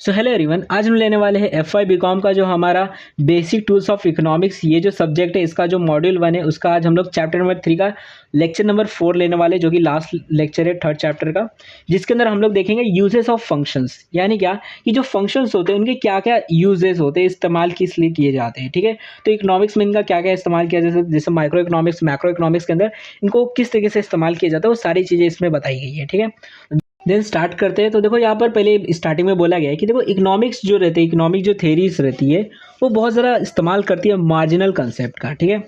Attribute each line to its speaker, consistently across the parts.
Speaker 1: So hello everyone, आज हम लेने वाले हैं एफ वाई बी कॉम का जो हमारा बेसिक टूल्स ऑफ इकोनॉमिक्स ये जो सब्जेक्ट है इसका जो मॉड्यूल 1 है उसका आज हम लोग चैप्टर नंबर 3 का लेक्चर नंबर 4 लेने वाले, जो कि लास्ट लेक्चर है थर्ड चैप्टर का, जिसके अंदर हम लोग देखेंगे यूजेस ऑफ फंक्शंस। यानी क्या कि जो फंक्शंस होते हैं उनके क्या क्या यूजेस होते हैं, इस्तेमाल किस लिए किए जाते हैं। ठीक है, तो इकोनॉमिक्स में इनका क्या क्या इस्तेमाल किया जाता है, जैसे माइक्रो इकोनॉमिक्स, मैक्रो इकोनॉमिक्स के अंदर इनको किस तरीके से इस्तेमाल किया जाता है, वो सारी चीज़ें इसमें बताई गई है। ठीक है, देन स्टार्ट करते हैं। तो देखो यहाँ पर पहले स्टार्टिंग में बोला गया है कि देखो इकोनॉमिक्स जो रहते हैं, इकोनॉमिक जो थेरीज रहती है वो बहुत ज़्यादा इस्तेमाल करती है मार्जिनल कंसेप्ट का। ठीक है,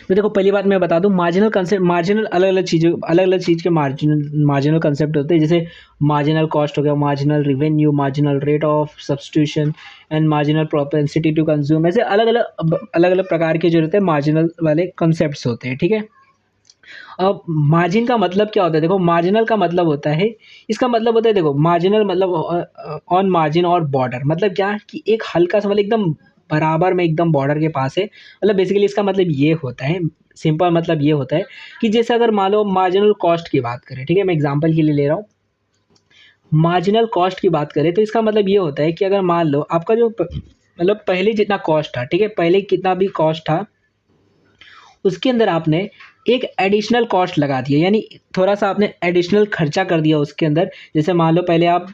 Speaker 1: तो देखो पहली बात मैं बता दूं, मार्जिनल कंसेप्ट, मार्जिनल अलग अलग चीज़ के मार्जिनल कंसेप्ट होते हैं। जैसे मार्जिनल कॉस्ट हो गया, marginal revenue, marginal rate of substitution and marginal propensity to consume. ऐसे अलग अलग प्रकार के जो रहते हैं मार्जिनल वाले कंसेप्ट होते हैं। ठीक है, अब मार्जिन का मतलब क्या होता है, देखो मार्जिनल का मतलब होता है, इसका मतलब होता है, देखो मार्जिनल मतलब ऑन मार्जिन और बॉर्डर, मतलब क्या कि एक हल्का सा मतलब एकदम बराबर में एकदम बॉर्डर के पास है। मतलब बेसिकली इसका मतलब ये होता है, सिंपल मतलब ये होता है कि जैसे अगर मान लो मार्जिनल कॉस्ट की बात करें, ठीक है, मैं एग्जांपल के लिए ले रहा हूँ, मार्जिनल कॉस्ट की बात करें तो इसका मतलब ये होता है कि अगर मान लो आपका जो मतलब पहले जितना कॉस्ट था, ठीक है, पहले कितना भी कॉस्ट था उसके अंदर आपने एक एडिशनल कॉस्ट लगा दिया, यानी थोड़ा सा आपने एडिशनल खर्चा कर दिया उसके अंदर। जैसे मान लो पहले आप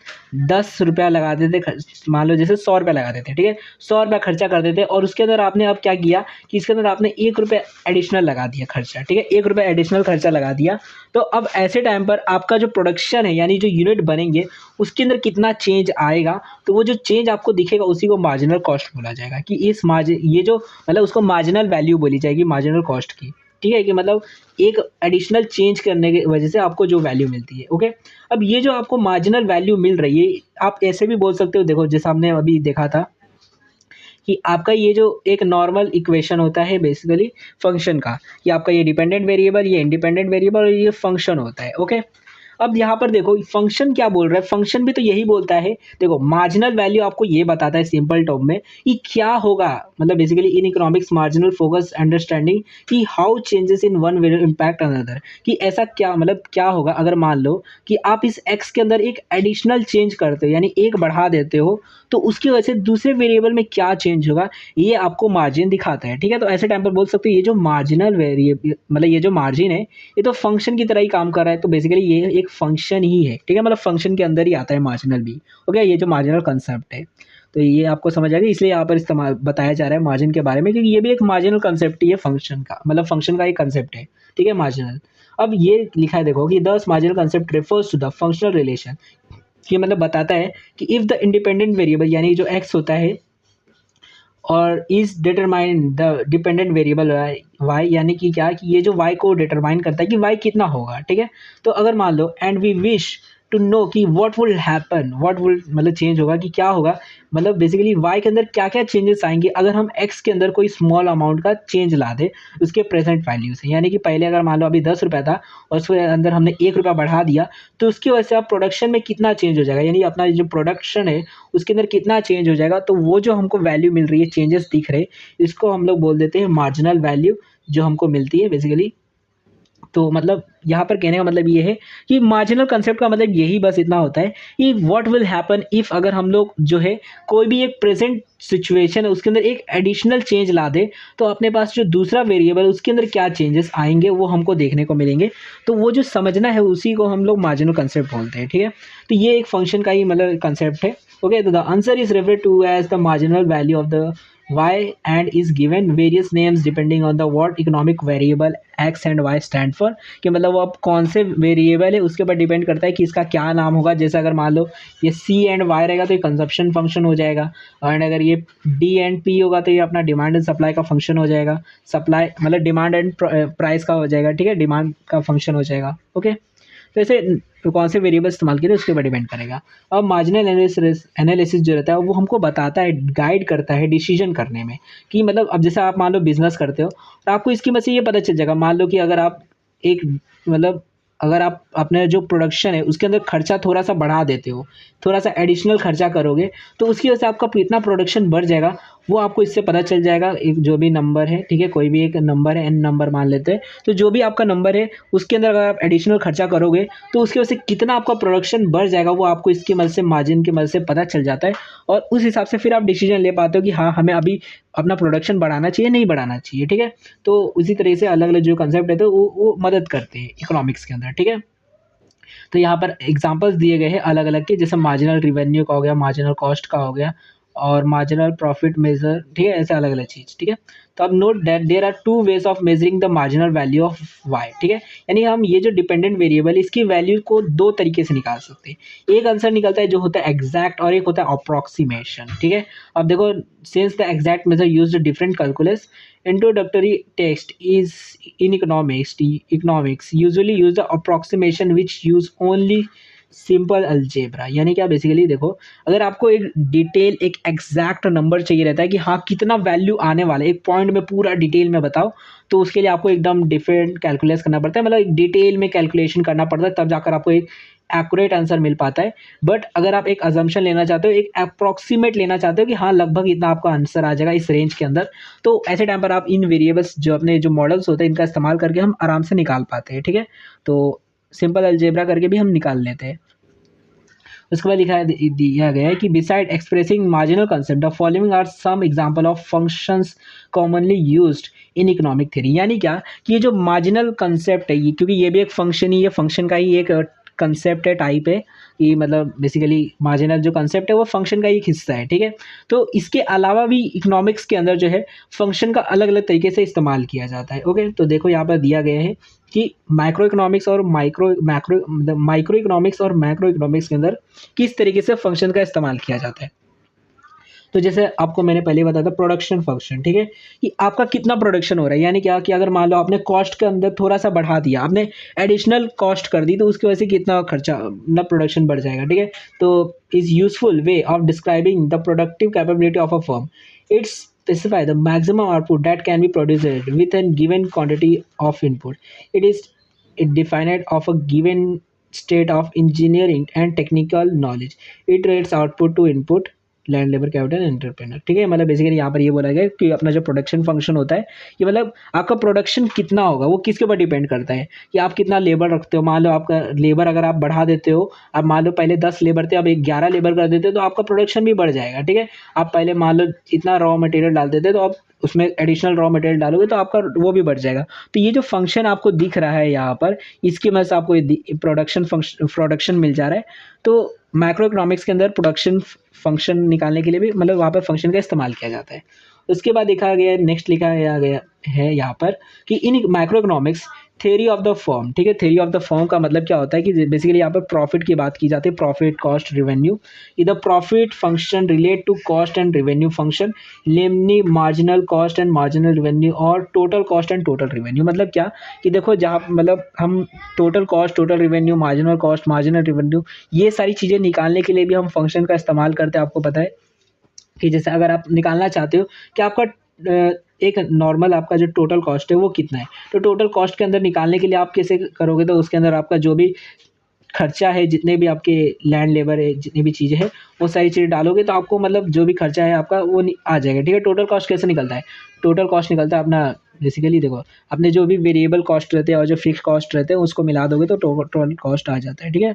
Speaker 1: 10 रुपया लगाते थे, मान लो जैसे 100 रुपया लगाते थे, ठीक है, 100 रुपया खर्चा कर देते, और उसके अंदर आपने अब क्या किया कि इसके अंदर आपने 1 रुपया एडिशनल लगा दिया खर्चा। ठीक है, 1 रुपया एडिशनल खर्चा लगा दिया। तो अब ऐसे टाइम पर आपका जो प्रोडक्शन है, यानी जो यूनिट बनेंगे उसके अंदर कितना चेंज आएगा, तो वो जो चेंज आपको दिखेगा उसी को मार्जिनल कॉस्ट बोला जाएगा। कि इस मार्जिन, ये जो मतलब उसको मार्जिनल वैल्यू बोली जाएगी मार्जिनल कॉस्ट की। ठीक है, कि मतलब एक एडिशनल चेंज करने की वजह से आपको जो वैल्यू मिलती है। ओके, अब ये जो आपको मार्जिनल वैल्यू मिल रही है, आप ऐसे भी बोल सकते हो, देखो जैसा हमने अभी देखा था कि आपका ये जो एक नॉर्मल इक्वेशन होता है बेसिकली फंक्शन का, कि आपका ये डिपेंडेंट वेरिएबल, ये इंडिपेंडेंट वेरिएबल और ये फंक्शन होता है। ओके, अब यहाँ पर देखो फंक्शन क्या बोल रहा है, फंक्शन भी तो यही बोलता है। देखो मार्जिनल वैल्यू आपको ये बताता है सिंपल टर्म में कि क्या होगा, मतलब basically in economics marginal focus understanding कि how changes in one will impact another. कि ऐसा क्या मतलब क्या होगा अगर मान लो कि आप इस एक्स के अंदर एक एडिशनल चेंज करते हो, यानी एक बढ़ा देते हो, तो उसकी वजह से दूसरे वेरिएबल में क्या चेंज होगा, ये आपको मार्जिन दिखाता है। ठीक है, तो ऐसे टाइम पर बोल सकते हो ये जो मार्जिनल वेरिएबल, मतलब ये जो मार्जिन है ये तो फंक्शन की तरह ही काम कर रहा है। तो बेसिकली ये एक फंक्शन ही है। ठीक है, मतलब फंक्शन के अंदर ही आता है मार्जिनल भी। ओके, ये जो मार्जिनल कंसेप्ट है, तो ये आपको समझ आ गया, इसलिए यहाँ पर इस्तेमाल बताया जा रहा है मार्जिन के बारे में, क्योंकि ये भी एक मार्जिनल कंसेप्ट ही है फंक्शन का, मतलब फंक्शन का एक कंसेप्ट है। ठीक है, मार्जिनल। अब ये लिखा है देखो कि दस marginal concept refers to the functional relation. ये मतलब बताता है कि इफ द इंडिपेंडेंट वेरिएबल, यानी जो एक्स होता है, और is determine the dependent variable Y, यानी कि क्या कि ये जो वाई को डिटरमाइन करता है कि वाई कितना होगा। ठीक है, तो अगर मान लो and we wish to know कि what will happen, what will मतलब चेंज होगा, कि क्या होगा, मतलब बेसिकली वाई के अंदर क्या क्या चेंजेस आएंगे अगर हम एक्स के अंदर कोई स्मॉल अमाउंट का चेंज ला दे उसके प्रेजेंट वैल्यू से। यानी कि पहले अगर मान लो अभी 10 रुपया था और उसके अंदर हमने 1 रुपया बढ़ा दिया, तो उसकी वजह से आप प्रोडक्शन में कितना चेंज हो जाएगा, यानी अपना जो प्रोडक्शन है उसके अंदर कितना चेंज हो जाएगा। तो वो जो हमको वैल्यू मिल रही है, चेंजेस दिख रहे, इसको हम लोग बोल देते हैं मार्जिनल वैल्यू, जो हमको मिलती है बेसिकली। तो मतलब यहाँ पर कहने का मतलब ये है कि मार्जिनल कंसेप्ट का मतलब यही बस इतना होता है कि व्हाट विल हैपन इफ़, अगर हम लोग जो है कोई भी एक प्रेजेंट सिचुएशन है उसके अंदर एक एडिशनल चेंज ला दे, तो अपने पास जो दूसरा वेरिएबल उसके अंदर क्या चेंजेस आएंगे वो हमको देखने को मिलेंगे। तो वो जो समझना है उसी को हम लोग मार्जिनल कंसेप्ट बोलते हैं। ठीक है, तो ये एक फंक्शन का ही मतलब कंसेप्ट है। ओके, तो the answer is referred to as the marginal value of the y and is given various names depending on the what economic variable x and y stand for। कि मतलब वो अब कौन से वेरिएबल है उसके ऊपर डिपेंड करता है कि इसका क्या नाम होगा। जैसे अगर मान लो ये c एंड y रहेगा तो ये कंजप्शन फंक्शन हो जाएगा, एंड अगर ये d एंड p होगा तो ये अपना डिमांड एंड सप्लाई का फंक्शन हो जाएगा। सप्लाई मतलब डिमांड एंड प्राइस का हो जाएगा। ठीक है, डिमांड का फंक्शन हो जाएगा। ओके, तो ऐसे तो कौन से वेरिएबल इस्तेमाल करें उसके ऊपर डिपेंड करेगा। अब मार्जिनल एनालिसिस जो रहता है वो हमको बताता है, गाइड करता है डिसीजन करने में। कि मतलब अब जैसे आप मान लो बिजनेस करते हो तो आपको इसकी वजह से ये पता चल जाएगा, मान लो कि अगर आप एक मतलब अगर आप अपने जो प्रोडक्शन है उसके अंदर खर्चा थोड़ा सा बढ़ा देते हो, थोड़ा सा एडिशनल खर्चा करोगे, तो उसकी वजह से आपका कितना प्रोडक्शन बढ़ जाएगा वो आपको इससे पता चल जाएगा। एक जो भी नंबर है, ठीक है, कोई भी एक नंबर है, n नंबर मान लेते हैं, तो जो भी आपका नंबर है उसके अंदर अगर आप एडिशनल खर्चा करोगे तो उसकी वजह से कितना आपका प्रोडक्शन बढ़ जाएगा वो आपको इसकी मदद से, मार्जिन की मदद से पता चल जाता है। और उस हिसाब से फिर आप डिसीजन ले पाते हो कि हाँ हमें अभी अपना प्रोडक्शन बढ़ाना चाहिए, नहीं बढ़ाना चाहिए, ठीक है। तो उसी तरह से अलग अलग जो कंसेप्ट है तो वो मदद करते हैं इकोनॉमिक्स के अंदर, ठीक है। तो यहाँ पर एग्जांपल्स दिए गए हैं अलग अलग के, जैसे मार्जिनल रिवेन्यू का हो गया, मार्जिनल कॉस्ट का हो गया, और मार्जिनल प्रॉफिट मेजर, ठीक है, ऐसे अलग अलग चीज़, ठीक है। तो अब note that there are two ways of measuring the marginal value of Y, ठीक है। यानी हम ये जो डिपेंडेंट वेरिएबल इसकी वैल्यू को दो तरीके से निकाल सकते हैं। एक आंसर निकलता है जो होता है एग्जैक्ट, और एक होता है अप्रॉक्सीमेशन, ठीक है। अब देखो, since the exact measure used different calculus, introductory text is in economics usually use the approximation which use only simple algebra. यानी क्या, बेसिकली देखो, अगर आपको एक डिटेल, एक एग्जैक्ट नंबर चाहिए रहता है कि हाँ कितना वैल्यू आने वाला है, एक पॉइंट में पूरा डिटेल में बताओ, तो उसके लिए आपको एकदम डिफरेंट कैलकुलेट करना पड़ता है, मतलब एक डिटेल में कैलकुलेशन करना पड़ता है, तब जाकर आपको एक एक्यूरेट आंसर मिल पाता है। बट अगर आप एक अजम्पशन लेना चाहते हो, एक अप्रॉक्सीमेट लेना चाहते हो कि हाँ लगभग इतना आपका आंसर आ जाएगा इस रेंज के अंदर, तो ऐसे टाइम पर आप इन वेरिएबल्स जो अपने जो मॉडल्स होते हैं इनका इस्तेमाल करके हम आराम से निकाल पाते हैं, ठीक है। तो सिंपल अलजेब्रा करके भी हम निकाल लेते हैं। उसके बाद दिया गया है कि beside expressing marginal concept the following are some example of functions commonly used in economic theory. यानी क्या कि ये जो मार्जिनल कंसेप्ट है, ये क्योंकि ये भी एक फंक्शन ही है, फंक्शन का ही एक कंसेप्ट है, टाइप है कि मतलब बेसिकली मार्जिनल जो कंसेप्ट है वो फंक्शन का एक हिस्सा है, ठीक है। तो इसके अलावा भी इकोनॉमिक्स के अंदर जो है फंक्शन का अलग अलग तरीके से इस्तेमाल किया जाता है। ओके, तो देखो यहाँ पर दिया गया है कि माइक्रो इकोनॉमिक्स और माइक्रो इकोनॉमिक्स और मैक्रो इकोनॉमिक्स के अंदर किस तरीके से फंक्शन का इस्तेमाल किया जाता है। तो जैसे आपको मैंने पहले बताया था प्रोडक्शन फंक्शन, ठीक है, कि आपका कितना प्रोडक्शन हो रहा है। यानी क्या कि अगर मान लो आपने कॉस्ट के अंदर थोड़ा सा बढ़ा दिया, आपने एडिशनल कॉस्ट कर दी, तो उसकी वजह से कितना खर्चा ना प्रोडक्शन बढ़ जाएगा, ठीक है। तो is useful way of describing the productive capability of a firm. It's specify the maximum output that can be produced with a given quantity of input. It defined of a given state of engineering and technical knowledge. It rates output to input, land, labour, capital, entrepreneur, ठीक है। मतलब basically यहाँ पर ये बोला गया कि अपना जो प्रोडक्शन फंक्शन होता है, ये मतलब आपका प्रोडक्शन कितना होगा वो किसके ऊपर डिपेंड करता है कि आप कितना लेबर रखते हो। मान लो आपका लेबर अगर आप बढ़ा देते हो, अब मान लो पहले 10 लेबर थे, अब 11 लेबर कर देते हो, तो आपका प्रोडक्शन भी बढ़ जाएगा, ठीक है। आप पहले मान लो इतना रॉ मटेरियल डालते थे, तो अब उसमें एडिशनल रॉ मटेरियल डालोगे तो आपका वो भी बढ़ जाएगा। तो ये जो फंक्शन आपको दिख रहा है यहाँ पर, इसकी मदद से आपको प्रोडक्शन मिल जा रहा है। तो मैक्रो इकोनॉमिक्स के अंदर प्रोडक्शन फंक्शन निकालने के लिए भी मतलब वहाँ पर फंक्शन का इस्तेमाल किया जाता है। उसके बाद देखा गया, नेक्स्ट लिखा गया है यहाँ पर कि in micro economics theory of the firm, ठीक है। थ्योरी ऑफ द फॉर्म का मतलब क्या होता है कि बेसिकली यहाँ पर प्रॉफिट की बात की जाती है, प्रॉफिट, कॉस्ट, रेवेन्यू। इधर profit function relate to cost and revenue function, लेमनी marginal cost and marginal revenue, और total cost and total revenue. मतलब क्या कि देखो, जहाँ मतलब हम total cost, total revenue, marginal cost, marginal revenue, ये सारी चीज़ें निकालने के लिए भी हम फंक्शन का इस्तेमाल करते हैं। आपको पता है कि जैसे अगर आप निकालना चाहते हो कि आपका एक नॉर्मल आपका जो टोटल कॉस्ट है वो कितना है, तो टोटल कॉस्ट के अंदर निकालने के लिए आप कैसे करोगे, तो उसके अंदर आपका जो भी खर्चा है, जितने भी आपके लैंड, लेबर है, जितनी भी चीज़ें हैं, वो सारी चीज़ें डालोगे तो आपको मतलब जो भी खर्चा है आपका वो आ जाएगा, ठीक है। टोटल कॉस्ट कैसे निकलता है, टोटल कॉस्ट निकलता है अपना बेसिकली देखो, अपने जो भी वेरिएबल कॉस्ट रहते हैं और जो फिक्स कॉस्ट रहते हैं उसको मिला दोगे तो टोटल कॉस्ट आ जाता है, ठीक है।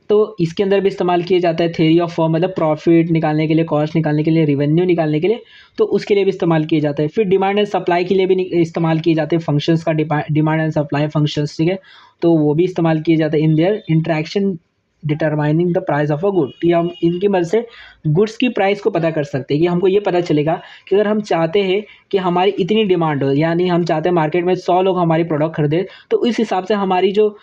Speaker 1: तो इसके अंदर भी इस्तेमाल किया जाता है थ्योरी ऑफ फॉर्म, मतलब प्रॉफिट निकालने के लिए, कॉस्ट निकालने के लिए, रेवेन्यू निकालने के लिए, तो उसके लिए भी इस्तेमाल किए जाते हैं। फिर डिमांड एंड सप्लाई के लिए भी इस्तेमाल किए जाते हैं फंक्शंस का, डिमांड एंड सप्लाई फंक्शंस, ठीक है। तो वो भी इस्तेमाल किए जाते हैं in their interaction determining the price of a good. कि हम इनकी मदद से गुड्स की प्राइस को पता कर सकते हैं कि हमको ये पता चलेगा कि अगर हम चाहते हैं कि हमारी इतनी डिमांड हो, यानी हम चाहते हैं मार्केट में 100 लोग हमारी प्रोडक्ट खरीदे, तो इस हिसाब से हमारी जो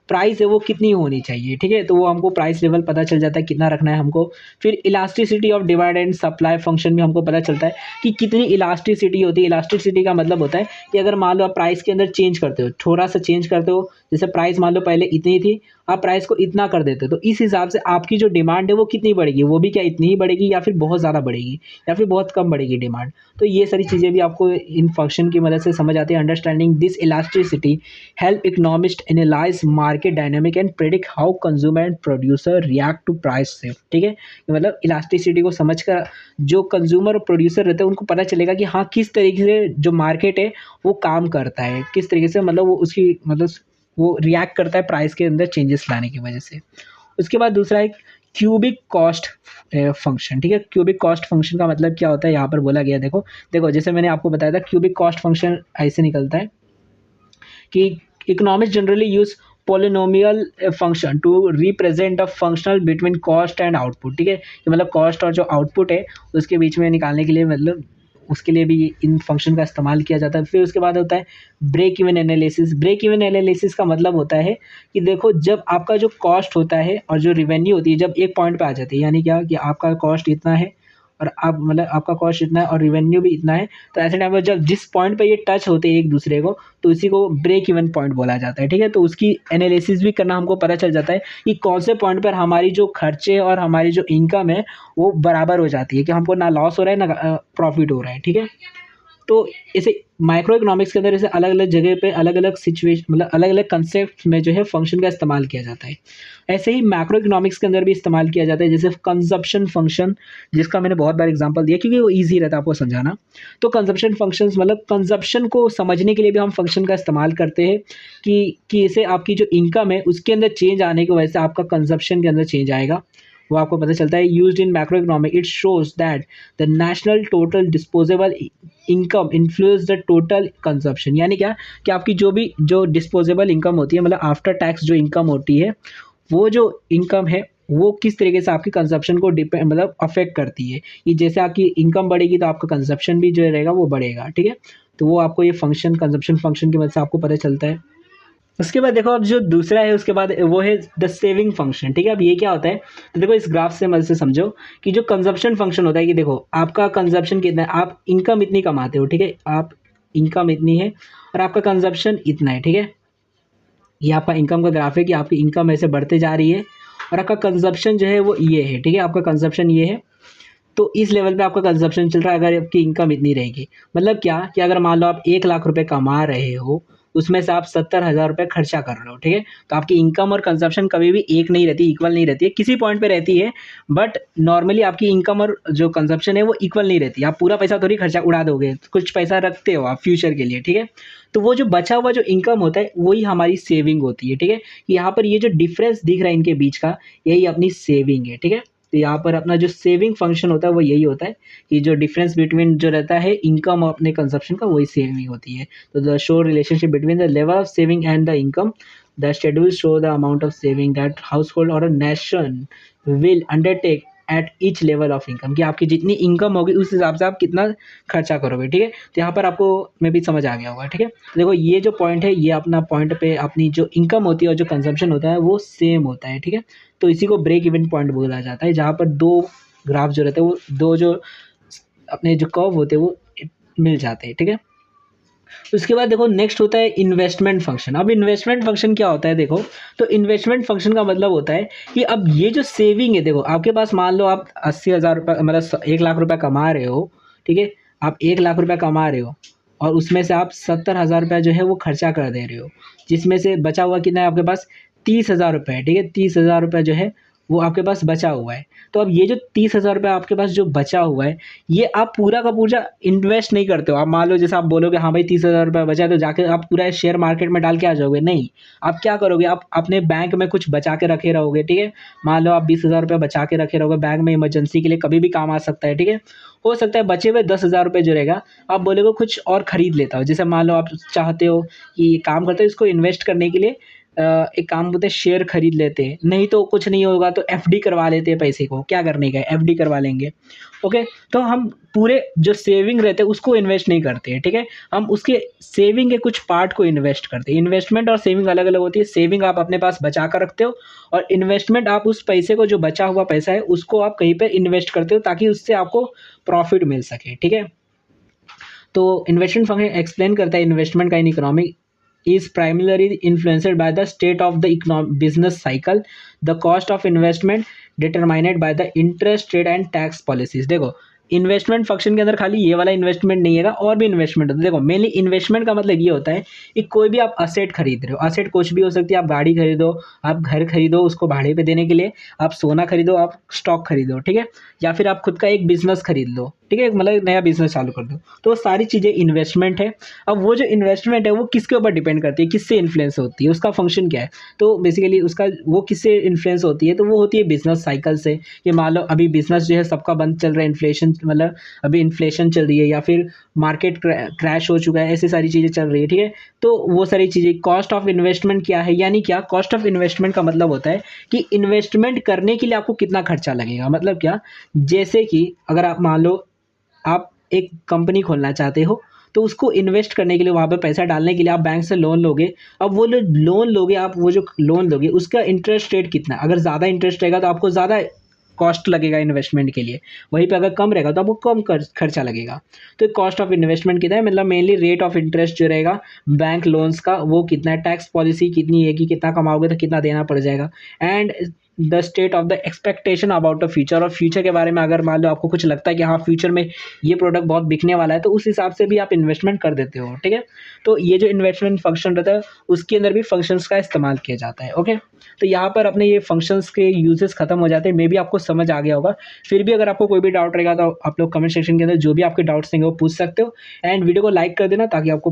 Speaker 1: प्राइस है वो कितनी होनी चाहिए, ठीक है। तो वो हमको प्राइस लेवल पता चल जाता है कितना रखना है हमको। फिर elasticity of demand and supply function भी हमको पता चलता है कि कितनी इलास्टिसिटी होती है। इलास्टिसिटी का मतलब होता है कि अगर मान लो आप प्राइस के अंदर चेंज करते हो, थोड़ा सा चेंज करते हो, जैसे प्राइस मान लो पहले इतनी थी, आप प्राइस को इतना कर देते हो, तो इस हिसाब से आपकी जो डिमांड है वो कितनी बढ़ेगी, वो भी क्या इतनी ही बढ़ेगी या फिर बहुत ज़्यादा बढ़ेगी या फिर बहुत कम बढ़ेगी डिमांड। तो ये सारी चीज़ें भी आपको इन फंक्शन की मदद से समझ आती है। Understanding this elasticity help economist analyze market dynamic and predict how consumer and producer react to price shift. ठीक है, मतलब इलास्टिसिटी को समझकर जो कंज्यूमर और प्रोड्यूसर रहते हैं उनको पता चलेगा कि हाँ किस तरीके से जो मार्केट है वो काम करता है, किस तरीके से मतलब वो उसकी मतलब वो रिएक्ट करता है प्राइस के अंदर चेंजेस लाने की वजह से। उसके बाद दूसरा है क्यूबिक कॉस्ट फंक्शन। ठीक है, क्यूबिक कॉस्ट फंक्शन का मतलब क्या होता है, यहाँ पर बोला गया देखो देखो जैसे मैंने आपको बताया था क्यूबिक कॉस्ट फंक्शन ऐसे निकलता है कि economics generally use polynomial function to represent a functional between cost and output. ठीक है, कि मतलब कॉस्ट और जो आउटपुट है उसके बीच में निकालने के लिए मतलब उसके लिए भी इन फंक्शन का इस्तेमाल किया जाता है। फिर उसके बाद होता है break even analysis. Break even analysis का मतलब होता है कि देखो जब आपका जो कॉस्ट होता है और जो रिवेन्यू होती है जब एक पॉइंट पे आ जाती है, यानी क्या कि आपका कॉस्ट इतना है और आप मतलब आपका कॉस्ट इतना है और रिवेन्यू भी इतना है, तो ऐसे टाइम पर जब जिस पॉइंट पे ये टच होते हैं एक दूसरे को तो उसी को ब्रेक इवन पॉइंट बोला जाता है। ठीक है, तो उसकी एनालिसिस भी करना हमको पता चल जाता है कि कौन से पॉइंट पर हमारी जो खर्चे और हमारी जो इनकम है वो बराबर हो जाती है, कि हमको ना लॉस हो रहा है ना प्रॉफिट हो रहा है। ठीक है, तो इसे माइक्रो इकोनॉमिक्स के अंदर इसे अलग अलग जगह पे अलग अलग सिचुएशन मतलब अलग अलग कंसेप्ट में जो है फंक्शन का इस्तेमाल किया जाता है। ऐसे ही मैक्रो इकोनॉमिक्स के अंदर भी इस्तेमाल किया जाता है, जैसे कंजप्शन फंक्शन, जिसका मैंने बहुत बार एग्जांपल दिया क्योंकि वो ईजी रहता है आपको समझाना। तो कंजप्शन फंक्शंस मतलब कंजप्शन को समझने के लिए भी हम फंक्शन का इस्तेमाल करते हैं कि इसे आपकी जो इनकम है उसके अंदर चेंज आने की वजह से आपका कंजप्शन के अंदर चेंज आएगा, वो आपको पता चलता है। Used in macro economic it shows that the national total disposable income influence the total consumption. यानी क्या कि आपकी जो डिस्पोजेबल इनकम होती है मतलब आफ्टर टैक्स जो इनकम होती है वो जो इनकम है वो किस तरीके से आपकी कंजप्शन को डिपेंड मतलब अफेक्ट करती है। कि जैसे आपकी इनकम बढ़ेगी तो आपका कंजप्शन भी जो रहेगा वो बढ़ेगा। ठीक है, तो वो आपको ये फंक्शन कंजप्शन फंक्शन की मदद से आपको पता चलता है। उसके बाद देखो अब जो दूसरा है उसके बाद वो है द सेविंग फंक्शन। ठीक है, अब ये क्या होता है, तो देखो इस ग्राफ से मदद से समझो कि जो कंजप्शन फंक्शन होता है कि देखो आपका कंजप्शन कितना है, आप इनकम इतनी कमाते हो। ठीक है, आप इनकम इतनी है और आपका कंजप्शन इतना है। ठीक है, ये आपका इनकम का ग्राफ है कि आपकी इनकम ऐसे बढ़ते जा रही है और आपका कंजप्शन जो है वो ये है। ठीक है, आपका कंजप्शन ये है, तो इस लेवल पे आपका कंजप्शन चल रहा है अगर आपकी इनकम इतनी रहेगी। मतलब क्या कि अगर मान लो आप 1 लाख रुपए कमा रहे हो उसमें से आप 70,000 रुपये खर्चा कर रहे हो। ठीक है, तो आपकी इनकम और कंजप्शन कभी भी एक नहीं रहती, इक्वल नहीं रहती है, किसी पॉइंट पे रहती है बट नॉर्मली आपकी इनकम और जो कंजप्शन है वो इक्वल नहीं रहती। आप पूरा पैसा थोड़ी खर्चा उड़ा दोगे, कुछ पैसा रखते हो आप फ्यूचर के लिए। ठीक है, तो वो जो बचा हुआ जो इनकम होता है वही हमारी सेविंग होती है। ठीक है, यहाँ पर ये जो डिफरेंस दिख रहा है इनके बीच का यही अपनी सेविंग है। ठीक है, तो यहाँ पर अपना जो सेविंग फंक्शन होता है वो यही होता है कि जो डिफरेंस बिटवीन जो रहता है इनकम और अपने कंजप्शन का वही सेविंग होती है। तो the show relationship between the level of saving and the income, the schedule show the amount of saving that household और a nation will undertake at each level of income, कि आपकी जितनी income होगी उस हिसाब से आप कितना खर्चा करोगे। ठीक है, तो यहाँ पर आपको में भी समझ आ गया होगा। ठीक है, तो देखो ये जो पॉइंट है ये अपना पॉइंट पे अपनी जो इनकम होती है और जो कंजप्शन होता है वो सेम होता है। ठीक है, तो इसी को ब्रेक इवन पॉइंट बोला जाता है, जहाँ पर दो ग्राफ जो रहते हैं वो दो जो अपने जो कर्व होते हैं वो मिल जाते हैं। ठीक है, उसके बाद देखो नेक्स्ट होता है इन्वेस्टमेंट फंक्शन। अब इन्वेस्टमेंट फंक्शन क्या होता है देखो, तो इन्वेस्टमेंट फंक्शन का मतलब होता है कि अब ये जो सेविंग है देखो आपके पास मान लो आप 80,000 रुपये मतलब 1 लाख रुपये कमा रहे हो। ठीक है, आप 1 लाख रुपये कमा रहे हो और उसमें से आप 70,000 रुपये जो है वो खर्चा कर दे रहे हो, जिसमें से बचा हुआ कितना है आपके पास 30,000 रुपये। ठीक है, 30,000 रुपये जो है वो आपके पास बचा हुआ है। तो अब ये जो 30,000 रुपये आपके पास जो बचा हुआ है ये आप पूरा का पूरा इन्वेस्ट नहीं करते हो। आप मान लो जैसे आप बोलोगे हाँ भाई 30,000 रुपये बचा है तो जाके आप पूरा शेयर मार्केट में डाल के आ जाओगे, नहीं। आप क्या करोगे, आप अपने बैंक में कुछ बचा के रखे रहोगे। ठीक है, मान लो आप 20,000 रुपये बचा के रखे रहोगे बैंक में, इमरजेंसी के लिए कभी भी काम आ सकता है। ठीक है, हो सकता है बचे हुए 10,000 रुपये जो रहेगा आप बोलोगे कुछ और खरीद लेता हो। जैसे मान लो आप चाहते हो कि ये काम करते हो इसको इन्वेस्ट करने के लिए एक काम बोलते हैं शेयर खरीद लेते हैं, नहीं तो कुछ नहीं होगा तो एफडी करवा लेते हैं, पैसे को क्या करने का एफडी करवा लेंगे। ओके, तो हम पूरे जो सेविंग रहते हैं उसको इन्वेस्ट नहीं करते हैं। ठीक है, हम उसके सेविंग के कुछ पार्ट को इन्वेस्ट करते हैं। इन्वेस्टमेंट और सेविंग अलग अलग होती है। सेविंग आप अपने पास बचा कर रखते हो और इन्वेस्टमेंट आप उस पैसे को जो बचा हुआ पैसा है उसको आप कहीं पर इन्वेस्ट करते हो ताकि उससे आपको प्रॉफिट मिल सके। ठीक है, तो इन्वेस्टमेंट फंक्शन एक्सप्लेन करता है इन्वेस्टमेंट का इन is primarily influenced by the state of the economic business cycle, the cost of investment determined by the interest rate and tax policies। देखो इन्वेस्टमेंट फंक्शन के अंदर खाली ये वाला इन्वेस्टमेंट नहीं है, और भी इन्वेस्टमेंट होता है। देखो मेनली इन्वेस्टमेंट का मतलब ये होता है कि कोई भी आप असेट खरीद रहे हो, असेट कुछ भी हो सकती है, आप गाड़ी खरीदो, आप घर खरीदो उसको भाड़े पे देने के लिए, आप सोना खरीदो, आप स्टॉक खरीदो, ठीक है, या फिर आप खुद का एक बिजनेस खरीद लो, ठीक है, मतलब नया बिजनेस चालू कर दो, तो वो सारी चीज़ें इन्वेस्टमेंट है। अब वो जो इन्वेस्टमेंट है वो किसके ऊपर डिपेंड करती है, किससे इन्फ्लुएंस होती है, उसका फंक्शन क्या है, तो बेसिकली उसका वो किससे इन्फ्लुएंस होती है, तो वो होती है बिजनेस साइकिल से। कि मान लो अभी बिजनेस जो है सबका बंद चल रहा है, इन्फ्लेशन मतलब अभी इन्फ्लेशन चल रही है, या फिर मार्केट क्रैश हो चुका है, ऐसी सारी चीज़ें चल रही है, ठीक है। तो वो सारी चीज़ें, कॉस्ट ऑफ इन्वेस्टमेंट क्या है, यानी क्या, कॉस्ट ऑफ इन्वेस्टमेंट का मतलब होता है कि इन्वेस्टमेंट करने के लिए आपको कितना खर्चा लगेगा। मतलब क्या, जैसे कि अगर आप मान लो आप एक कंपनी खोलना चाहते हो, तो उसको इन्वेस्ट करने के लिए, वहाँ पे पैसा डालने के लिए आप बैंक से लोन लोगे। अब वो लोन लोगे आप, वो जो लोन लोगे उसका इंटरेस्ट रेट कितना, अगर ज़्यादा इंटरेस्ट रहेगा तो आपको ज़्यादा कॉस्ट लगेगा इन्वेस्टमेंट के लिए, वहीं पे अगर कम रहेगा तो आपको कम खर्चा लगेगा। तो कॉस्ट ऑफ इन्वेस्टमेंट कितना है, मतलब मेनली रेट ऑफ इंटरेस्ट जो रहेगा बैंक लोन्स का वो कितना है, टैक्स पॉलिसी कितनी है कि कितना कमाओगे तो कितना देना पड़ जाएगा, and the state of the expectation about the future, और फ्यूचर के बारे में अगर मान लो आपको कुछ लगता है कि हाँ फ्यूचर में ये प्रोडक्ट बहुत बिकने वाला है, तो उस हिसाब से भी आप इन्वेस्टमेंट कर देते हो, ठीक है। तो ये जो इन्वेस्टमेंट फंक्शन रहता है उसके अंदर भी फंक्शंस का इस्तेमाल किया जाता है, ओके। तो यहाँ पर अपने ये फंक्शंस के यूजेस खत्म हो जाते हैं, मे बी आपको समझ आ गया होगा। फिर भी अगर आपको कोई भी डाउट रहेगा तो आप लोग कमेंट सेक्शन के अंदर जो भी आपके डाउट्स रहेंगे वो पूछ सकते हो, एंड वीडियो को लाइक कर देना ताकि आपको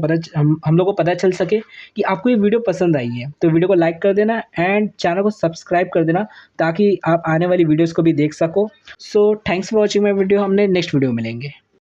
Speaker 1: हम लोग को पता चल सके कि आपको ये वीडियो पसंद आई है। तो वीडियो को लाइक कर देना एंड चैनल को सब्सक्राइब कर देना ताकि आप आने वाली वीडियोज़ को भी देख सको। So thanks for watching my video, हमने नेक्स्ट वीडियो मिलेंगे।